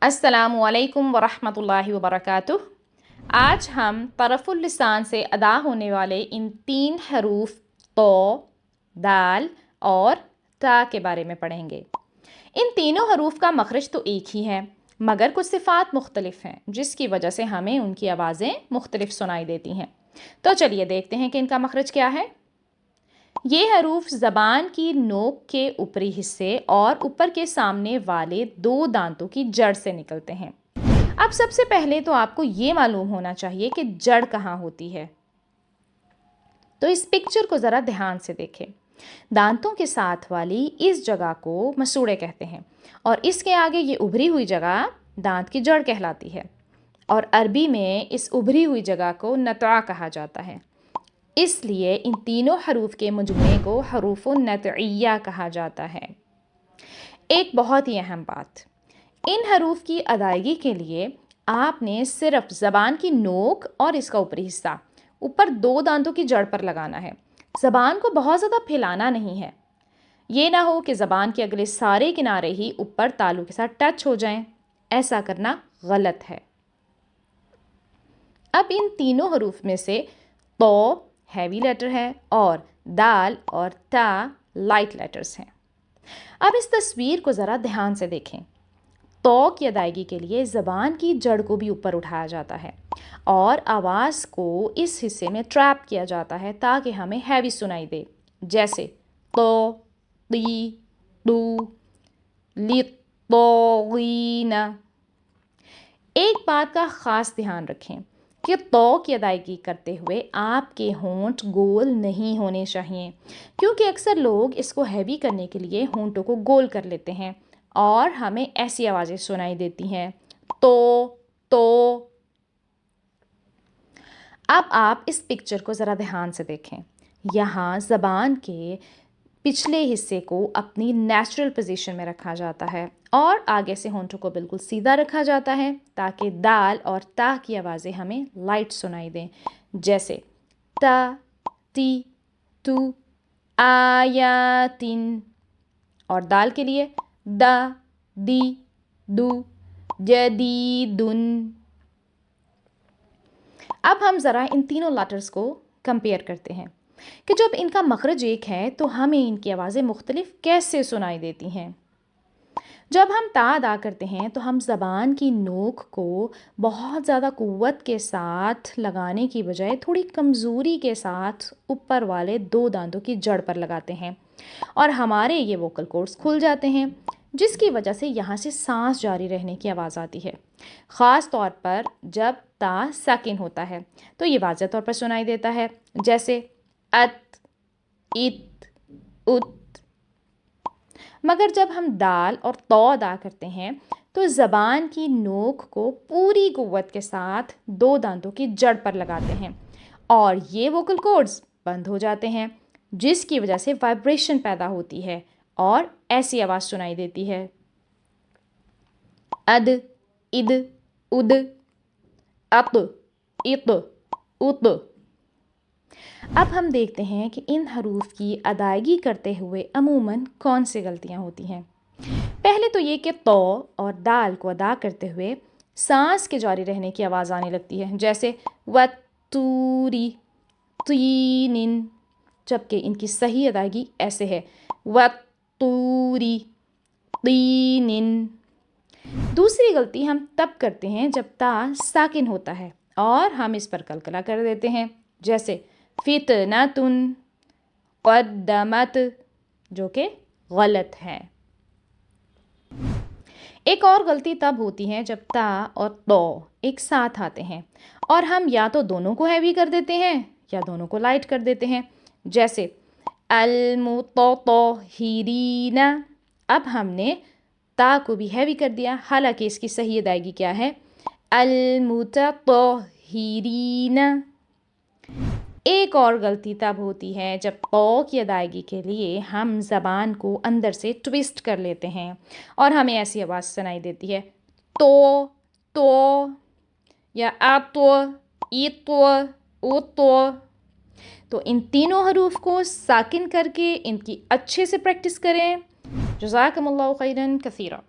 अस्सलामु अलैकुम वरहमतुल्लाहि वबरकातुह। आज हम तरफ़ुल लिसान से अदा होने वाले इन 3 हरूफ तो, दाल और ता के बारे में पढ़ेंगे। इन तीनों हरूफ का मखरज तो एक ही है, मगर कुछ सिफ़ात मुख्तलिफ हैं, जिसकी वजह से हमें उनकी आवाज़ें मुख्तलिफ सुनाई देती हैं। तो चलिए देखते हैं कि इनका मखरज क्या है। ये हरूफ ज़बान की नोक के ऊपरी हिस्से और ऊपर के सामने वाले 2 दांतों की जड़ से निकलते हैं। अब सबसे पहले तो आपको ये मालूम होना चाहिए कि जड़ कहाँ होती है। तो इस पिक्चर को ज़रा ध्यान से देखें। दांतों के साथ वाली इस जगह को मसूड़े कहते हैं और इसके आगे ये उभरी हुई जगह दांत की जड़ कहलाती है और अरबी में इस उभरी हुई जगह को नतआ कहा जाता है। इसलिए इन तीनों हरूफ के मजमूए को हरूफ़ुन नतइया कहा जाता है। एक बहुत ही अहम बात, इन हरूफ की अदायगी के लिए आपने सिर्फ ज़बान की नोक और इसका ऊपरी हिस्सा ऊपर 2 दांतों की जड़ पर लगाना है। ज़बान को बहुत ज़्यादा फैलाना नहीं है। ये ना हो कि ज़बान के अगले सारे किनारे ही ऊपर तालू के साथ टच हो जाएं। ऐसा करना गलत है। अब इन तीनों हरूफ में से तो हैवी लेटर है और दाल और ता लाइट लेटर्स हैं। अब इस तस्वीर को ज़रा ध्यान से देखें। तो की अदायगी के लिए ज़बान की जड़ को भी ऊपर उठाया जाता है और आवाज़ को इस हिस्से में ट्रैप किया जाता है ताकि हमें हैवी सुनाई दे, जैसे तो, ती, तू, ली, तो, लीना। एक बात का ख़ास ध्यान रखें कि तो की अदायगी करते हुए आपके होंठ गोल नहीं होने चाहिए, क्योंकि अक्सर लोग इसको हैवी करने के लिए होंठों को गोल कर लेते हैं और हमें ऐसी आवाज़ें सुनाई देती हैं, तो। अब आप इस पिक्चर को ज़रा ध्यान से देखें। यहाँ ज़बान के पिछले हिस्से को अपनी नेचुरल पोजीशन में रखा जाता है और आगे से होंठों को बिल्कुल सीधा रखा जाता है ताकि दाल और ता की आवाज़ें हमें लाइट सुनाई दें, जैसे ता, ती, तू, आयातिन। और दाल के लिए दा, दी, दू, जदीदुन। अब हम ज़रा इन तीनों लेटर्स को कंपेयर करते हैं कि जब इनका मखरज एक है तो हमें इनकी आवाज़ें मुख्तलिफ कैसे सुनाई देती हैं। जब हम ता अदा करते हैं तो हम ज़बान की नोक को बहुत ज़्यादा क़ुव्वत के साथ लगाने की बजाय थोड़ी कमज़ोरी के साथ ऊपर वाले 2 दांतों की जड़ पर लगाते हैं और हमारे ये वोकल कॉर्ड्स खुल जाते हैं, जिसकी वजह से यहाँ से सांस जारी रहने की आवाज़ आती है। ख़ास तौर पर जब ता साकिन होता है तो ये वाज़ेह तौर पर सुनाई देता है, जैसे अत, इत, उत। मगर जब हम दाल और तो अदा करते हैं तो ज़बान की नोक को पूरी क़ुव्वत के साथ 2 दांतों की जड़ पर लगाते हैं और ये वोकल कॉर्ड्स बंद हो जाते हैं, जिसकी वजह से वाइब्रेशन पैदा होती है और ऐसी आवाज़ सुनाई देती है, अद, इद, उद, अत, इत, उत। अब हम देखते हैं कि इन हरूफ की अदायगी करते हुए अमूमन कौन सी गलतियां होती हैं। पहले तो ये कि तो और दाल को अदा करते हुए सांस के जारी रहने की आवाज़ आने लगती है, जैसे वतूरी, तीनिन, जबकि इनकी सही अदायगी ऐसे है, वतूरी, तीनिन। दूसरी गलती हम तब करते हैं जब ता साकिन होता है और हम इस पर कलकला कर देते हैं, जैसे फितनतुन, क़द्दमत, जो कि गलत है। एक और गलती तब होती है जब ता और तो एक साथ आते हैं और हम या तो दोनों को हैवी कर देते हैं या दोनों को लाइट कर देते हैं, जैसे अल-मुतत्तहिरीना। अब हमने ता को भी हैवी कर दिया, हालांकि इसकी सही अदायगी क्या है, अल-मुतत्तहिरीना। एक और गलती तब होती है जब तो की अदायगी के लिए हम ज़बान को अंदर से ट्विस्ट कर लेते हैं और हमें ऐसी आवाज़ सुनाई देती है, तो या आतो, ईतो, ओतो। तो इन तीनों हरूफ को साकिन करके इनकी अच्छे से प्रैक्टिस करें। जज़ाकमुल्लाहु खैरन कसीरा।